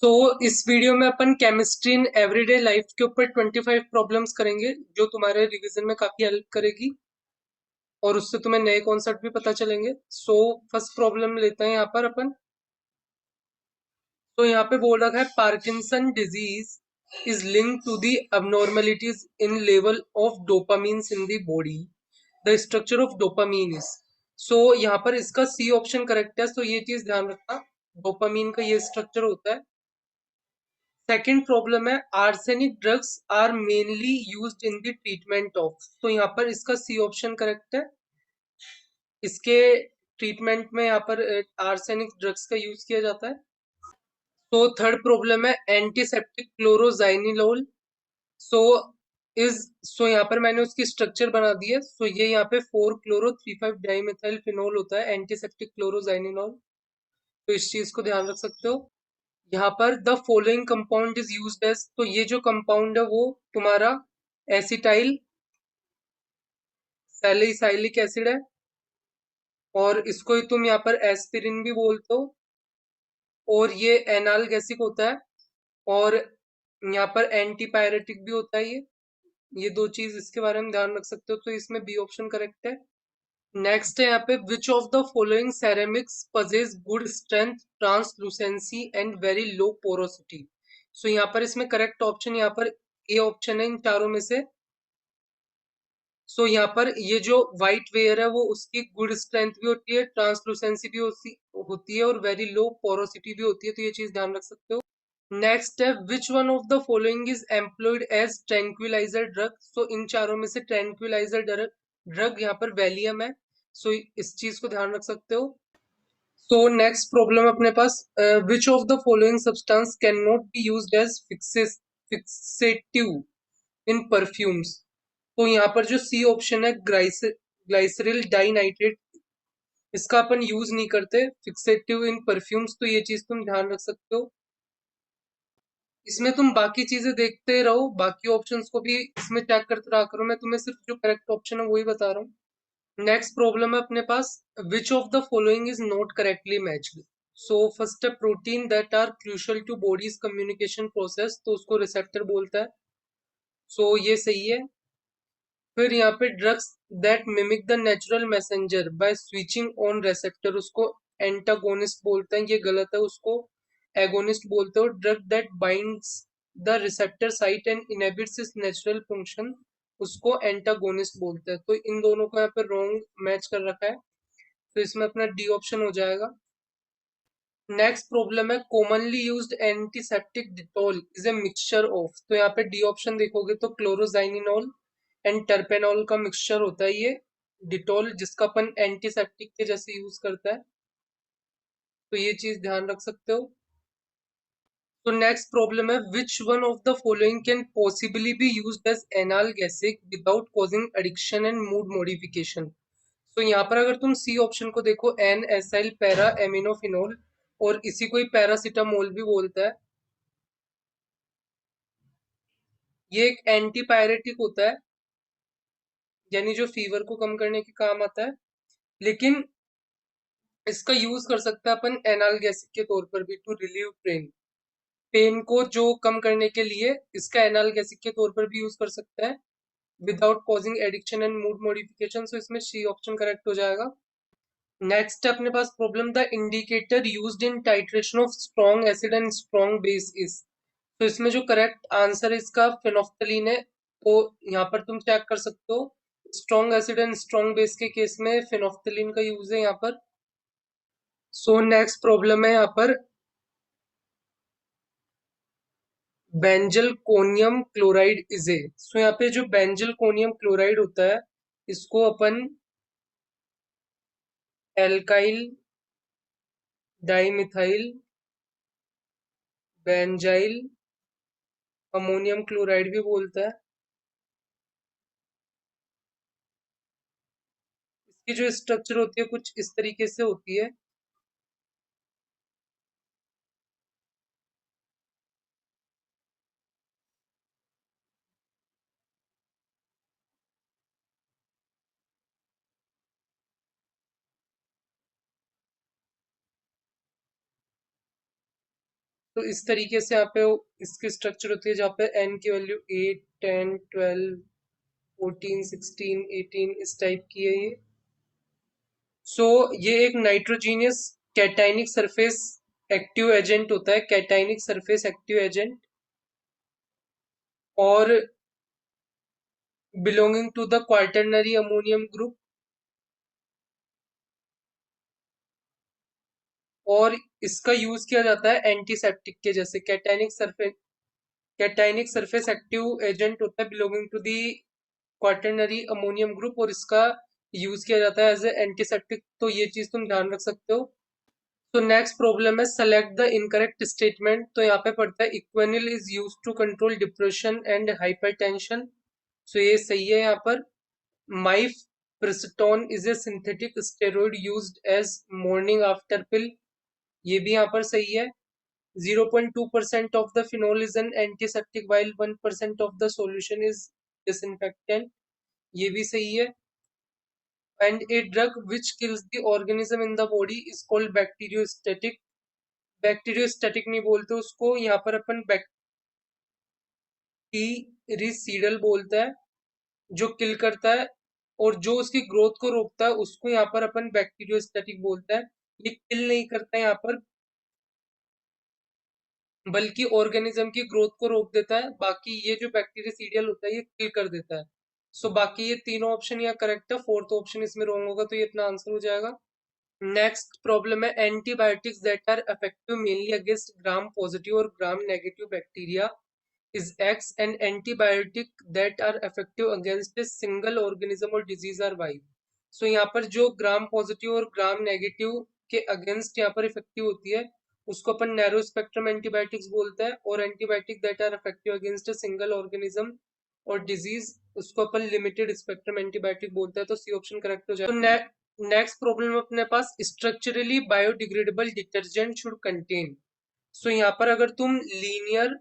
इस वीडियो में अपन chemistry in everyday life के ऊपर 25 प्रॉब्लम्स करेंगे जो तुम्हारे रिवीजन में काफी हेल्प करेगी और उससे तुम्हें नए कॉन्सेप्ट भी पता चलेंगे। फर्स्ट प्रॉब्लम लेते हैं यहाँ पर अपन। तो यहाँ पे बोल रखा है Parkinson disease is linked to the abnormalities in level of dopamines in the body. The structure of dopamine is. यहाँ पर इसका सी ऑप्शन करेक्ट है, तो ये चीज ध्यान रखना। डोपामीन का ये स्ट्रक्चर होता है। सेकेंड प्रॉब्लम है arsenic drugs are mainly used in the treatment of. तो यहाँ पर इसका सी ऑप्शन करेक्ट है। इसके ट्रीटमेंट में यहाँ पर आर्सेनिक ड्रग्स का यूज किया जाता है। तो थर्ड प्रॉब्लम है एंटीसेप्टिक क्लोरोजाइनिलोल। सो यहाँ पर मैंने उसकी स्ट्रक्चर बना दी है। ये यहाँ पे 4 क्लोरो 3 5 डाइमेथाइल फिनोल होता है एंटीसेप्टिक क्लोरोजाइनिलोल। तो इस चीज को ध्यान रख सकते हो। यहाँ पर the following compound is used as. तो ये जो कंपाउंड है वो तुम्हारा एसिटाइल सैलिसाइलिक एसिड है और इसको ही तुम यहाँ पर एस्पिरिन भी बोलते हो। और ये एनाल्गेसिक होता है और यहाँ पर एंटीपायरेटिक भी होता है। ये दो चीज इसके बारे में ध्यान रख सकते हो। तो इसमें बी ऑप्शन करेक्ट है। नेक्स्ट है यहाँ पे which of the following ceramics possess good strength translucency and very low porosity. यहाँ पर इसमें करेक्ट ऑप्शन यहाँ पर ए ऑप्शन है इन चारों में से। यहाँ पर ये जो व्हाइट वेयर है वो उसकी गुड स्ट्रेंथ भी होती है, ट्रांसलूसेंसी भी होती है और वेरी लो पोरोसिटी भी होती है। तो ये चीज ध्यान रख सकते हो। नेक्स्ट है which one of the following is employed as tranquilizer drug. इन चारों में से ट्रैंक्विलाइजर ड्रग यहाँ पर वैलियम है। इस चीज को ध्यान रख सकते हो। नेक्स्ट प्रॉब्लम अपने पास which of the following substance can not be used as fixative in perfumes. यहाँ पर जो सी ऑप्शन है ग्लाइसरिल डाइनाइट्रेट, इसका अपन यूज नहीं करते फिक्सेटिव इन परफ्यूम्स। तो ये चीज तुम ध्यान रख सकते हो। इसमें तुम बाकी चीजें देखते रहो, बाकी ऑप्शंस को भी इसमें चेक करते रहा करो। मैं तुम्हें सिर्फ जो करेक्ट ऑप्शन है वही बता रहा हूँ। नेक्स्ट प्रॉब्लम है अपने पास which of the following is not correctly matched. First है protein that are crucial to body's communication process, तो उसको रिसेप्टर बोलता है। ये सही है। फिर यहाँ पे drugs that mimic the natural messenger by switching on receptor, उसको एंटागोनिस्ट बोलते हैं। ये गलत है, उसको एगोनिस्ट बोलते हो। Drug that binds the receptor site and inhibits it's natural function, उसको एंटागोनिस्ट बोलते हैं। तो इन दोनों को यहाँ पे रॉन्ग मैच कर रखा है। तो इसमें अपना डी ऑप्शन हो जाएगा। नेक्स्ट प्रॉब्लम है commonly used antiseptic Dettol is a mixture of. तो यहाँ पे डी ऑप्शन देखोगे तो क्लोरोजाइनिनॉल एंड टर्पेनॉल का मिक्सचर होता है ये डिटॉल, जिसका अपन एंटीसेप्टिक के जैसे यूज करता है। तो ये चीज ध्यान रख सकते हो। तो नेक्स्ट प्रॉब्लम है which one of the following can possibly be used as analgesic without causing addiction and mood modification. यहाँ पर अगर तुम सी ऑप्शन को देखो एन एसाइल पैरा एमिनोफिनोल, और इसी को ही पैरासिटामोल भी बोलता है। ये एक एंटीपायरेटिक होता है, यानी जो फीवर को कम करने के काम आता है। लेकिन इसका यूज कर सकते हैं अपन एनाल्गेसिक के तौर पर भी, टू रिलीव पेन। पेन को जो कम करने के लिए इसका एनाल्गेसिक के तौर पर भी यूज कर सकते हैं without causing addiction and mood modification. इसमें सी ऑप्शन करेक्ट हो जाएगा। नेक्स्ट है अपने पास problem the indicator used in titration of strong acid and strong base is. इसमें जो करेक्ट आंसर है इसका फेनोफ्थलीन है। तो यहाँ पर तुम चेक कर सकते हो, strong acid and strong base के केस में फेनोफ्थलीन का यूज है यहाँ पर। नेक्स्ट प्रॉब्लम है यहाँ पर बेंजलकोनियम क्लोराइड इज ए। यहाँ पे जो बेंजलकोनियम क्लोराइड होता है इसको अपन alkyl dimethyl benzyl ammonium chloride भी बोलता है। इसकी जो स्ट्रक्चर होती है कुछ इस तरीके से होती है। तो इस तरीके से यहाँ पे इसकी स्ट्रक्चर होती है, जहाँ पे n की वैल्यू 8, 10, 12, 14, 16, 18 इस टाइप की है ये। सो ये एक nitrogenous cationic surface active agent होता है, कैटाइनिक सरफेस एक्टिव एजेंट, और belonging to the quaternary ammonium group. और इसका यूज किया जाता है एंटीसेप्टिक के जैसे। कैटाइनिक सरफेस एक्टिव एजेंट होता है belonging to the quaternary ammonium group, और इसका यूज किया जाता है एज ए एंटीसेप्टिक। तो ये चीज तुम ध्यान रख सकते हो। तो नेक्स्ट प्रॉब्लम है सेलेक्ट द इनकरेक्ट स्टेटमेंट। तो यहाँ पे पड़ता है Equanil is use to control depression and hypertension. So ये सही है यहाँ पर। Mifepristone is a synthetic steroid used as morning after pill. ये भी यहाँ पर सही है। 0.2% of the phenol is an antiseptic while 1% of the solution is disinfectant। ये भी सही है। And a drug which kills the organism in the body is called bacteriostatic। Bacteriostatic नहीं बोलते उसको, यहाँ पर अपन बैक्टीरिसीडल बोलता है, जो किल करता है। और जो उसकी ग्रोथ को रोकता है उसको यहाँ पर अपन बैक्टीरियोस्टैटिक बोलता है। ये किल नहीं करता है यहाँ पर, बल्कि ऑर्गेनिज्म की ग्रोथ को रोक देता है। बाकी ये जो बैक्टीरियसीडियल होता है ये किल कर देता है। सो बाकी ये तीनों ऑप्शन यहाँ करेक्ट है, फोर्थ ऑप्शन इसमें रॉन्ग होगा, तो ये अपना आंसर हो जाएगा। नेक्स्ट प्रॉब्लम है antibiotics that are effective mainly against gram positive और gram negative bacteria is X, and antibiotic that are effective against a single organism or disease are Y। So यहाँ पर जो ग्राम पॉजिटिव और gram negative के against यहाँ पर effective होती है उसको अपन नैरो स्पेक्ट्रम एंटीबायोटिक्स बोलते हैं, और antibiotic that are effective against a single organism और डिजीज उसको अपन लिमिटेड स्पेक्ट्रम एंटीबायोटिक बोलते हैं। तो सी ऑप्शन करेक्ट हो जाएगा। तो नेक्स्ट प्रॉब्लम अपने पास structurally biodegradable detergent should contain. So यहाँ पर अगर तुम लीनियर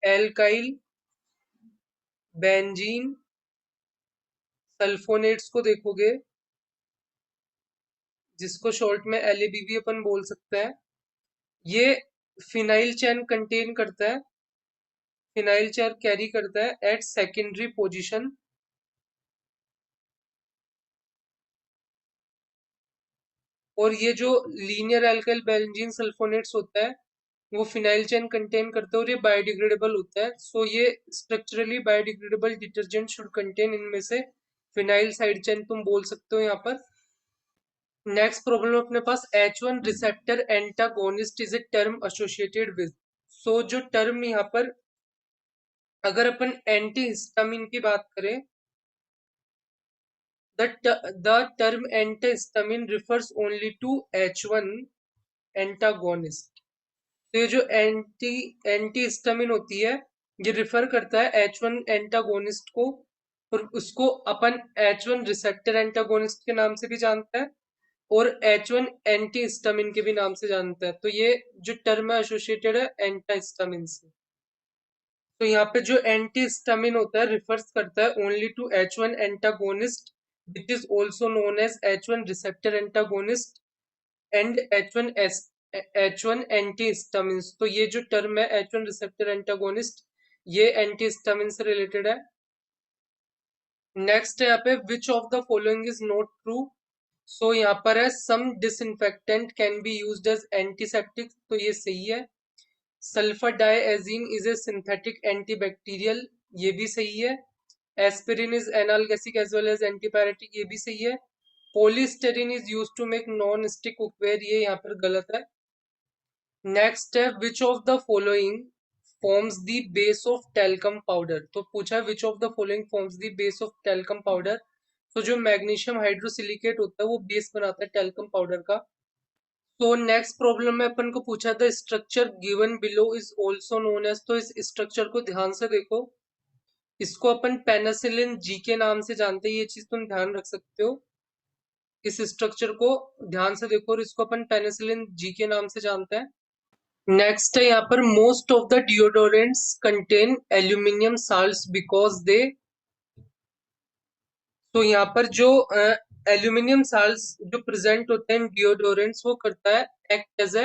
एल्काइल बेंजीन सल्फोनेट्स को देखोगे, जिसको शॉर्ट में LAB अपन बोल सकते हैं, ये फिनाइल चैन कंटेन करता है, फिनाइल चैन कैरी करता है एट सेकेंडरी पोजीशन। और ये जो लीनियर एल्काइल बेंजीन सल्फोनेट्स होता है वो फिनाइल चैन कंटेन करता है और ये बायोडिग्रेडेबल होता है। सो ये structurally biodegradable detergent should contain इनमें से फिनाइल साइड चैन तुम बोल सकते हो यहाँ पर। नेक्स्ट प्रॉब्लम अपने पास H1 receptor antagonist is a term associated with. So जो टर्म यहाँ पर अगर अपन एंटी हिस्टामिन की बात करें, the term antihistamine refers only to H1 antagonist. तो ये जो एंटीहिस्टामिन होती है ये रिफर करता है H1 एंटागोनिस्ट को, और उसको अपन H1 रिसेप्टर एंटागोनिस्ट के नाम से भी जानते हैं और H1 एंटी हिस्टामिन के भी नाम से जानते हैं। तो ये जो टर्म है एसोसिएटेड है एंटी हिस्टामिन से। तो यहाँ पे जो एंटी हिस्टामिन होता है रिफर्स करता है only to H1 antagonist which is also known as H1 receptor antagonist and H1 anti histamine. तो ये जो टर्म है H1 रिसेप्टर एंटागोनिस्ट ये एंटी हिस्टामिन से रिलेटेड है। नेक्स्ट है यहाँ पे which of the following is not true. So यहाँ पर है some disinfectant can be used as antiseptic. तो ये सही है। Sulfadiazine is a synthetic antibacterial. ये भी सही है। Aspirin is analgesic as well as antipyretic. ये भी सही है। Polystyrene is use to make non stick cookware. ये यहाँ पर गलत है। नेक्स्ट है which of the following forms the base of talcum powder. तो पूछा है which of the following forms the base of talcum powder. तो जो मैग्नीशियम हाइड्रोसिलिकेट होता है वो बेस बनाता है टेल्कम पाउडर का। तो नेक्स्ट प्रॉब्लम में अपन को पूछा था structure given below is also known as. तो इस स्ट्रक्चर को ध्यान से देखो, इसको अपन पेनिसिलिन जी के नाम से जानते हैं, ये चीज तुम ध्यान रख सकते हो। इस स्ट्रक्चर को ध्यान से देखो और इसको अपन पेनिसिलिन जी के नाम से जानते हैं। नेक्स्ट है यहाँ पर most of the deodorants contain aluminium salts because they. तो यहाँ पर जो एल्यूमिनियम साल्ट्स जो प्रेजेंट होते हैं डिओडोरेंट्स वो करता है act as a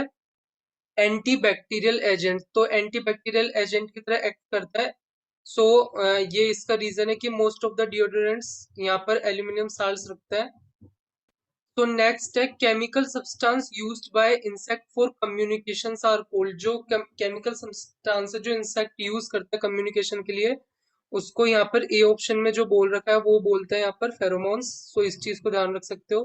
antibacterial agent, तो एंटी बैक्टीरियल एजेंट की तरह एक्ट करता है। सो ये इसका रीजन है कि मोस्ट ऑफ द डिओडोरेंट्स यहाँ पर एल्यूमिनियम साल्ट्स रखता है। तो नेक्स्ट है chemical substance used by insect for communication are called, जो केमिकल सब्सटेंस है जो इंसेक्ट यूज करते हैं कम्युनिकेशन के लिए, उसको यहाँ पर ए ऑप्शन में जो बोल रखा है वो बोलते हैं यहाँ पर फेरोमोन्स। सो इस चीज को ध्यान रख सकते हो।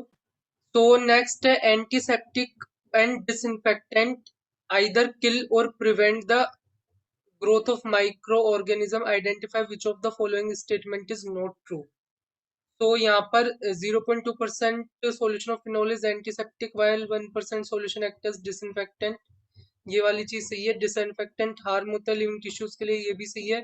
तो नेक्स्ट है एंटीसेप्टिक एंड डिसइंफेक्टेंट आइदर किल और prevent the growth of microorganism, identify which of the following statement is not true। तो यहाँ पर 0.2% solution of phenol is antiseptic while 1% solution act as disinfectant, ये वाली चीज सही है। डिसइंफेक्टेंट हार्म होता है लिविंग टिश्यूज के लिए, ये भी सही है।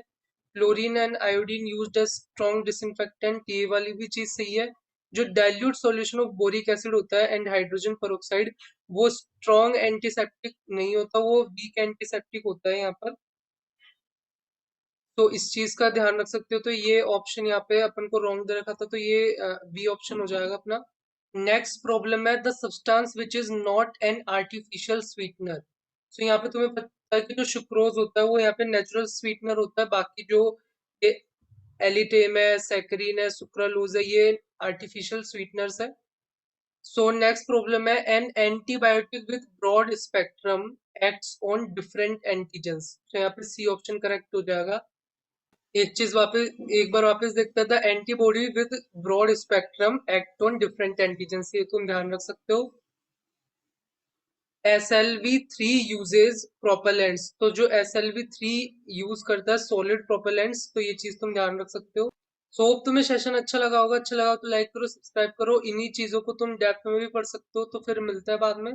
Chlorine and iodine used as strong disinfectant, ये वाली भी चीज सही है। जो dilute solution of boric acid होता है एंड हाइड्रोजन पेरोक्साइड, वो स्ट्रॉन्ग एंटीसेप्टिक नहीं होता, वो वीक एंटीसेप्टिक होता है यहाँ पर। तो इस चीज का ध्यान रख सकते हो। तो ये ऑप्शन यहाँ पे अपन को रॉन्ग दे रखा था, तो ये बी ऑप्शन हो जाएगा अपना। नेक्स्ट प्रॉब्लम है the substance which is not an artificial sweetener. तो यहाँ पे तुम्हें पता है कि जो सुक्रोज होता है वो यहाँ पे नेचुरल स्वीटनर होता है, बाकी जो ये एलिटेम है, सैकरीन है, सुक्रालोज है, ये आर्टिफिशियल स्वीटनर्स है। सो नेक्स्ट प्रॉब्लम है an antibiotic with broad spectrum acts on different antigens. तो यहाँ पे सी ऑप्शन करेक्ट हो जाएगा। एक चीज वापस एक बार वापस देखते हैं, antibody with broad spectrum act on different antigen, ये तुम ध्यान रख सकते हो। SLV3 यूजेज प्रोपेलेंट्स, तो जो SLV3 यूज करता है सॉलिड प्रोपेलेंट्स, तो ये चीज तुम ध्यान रख सकते हो। सो होप तुम्हें सेशन अच्छा लगा होगा, अच्छा लगा तो लाइक करो, सब्सक्राइब करो, इन्हीं चीजों को तुम डेप्थ में भी पढ़ सकते हो। तो फिर मिलता है बाद में।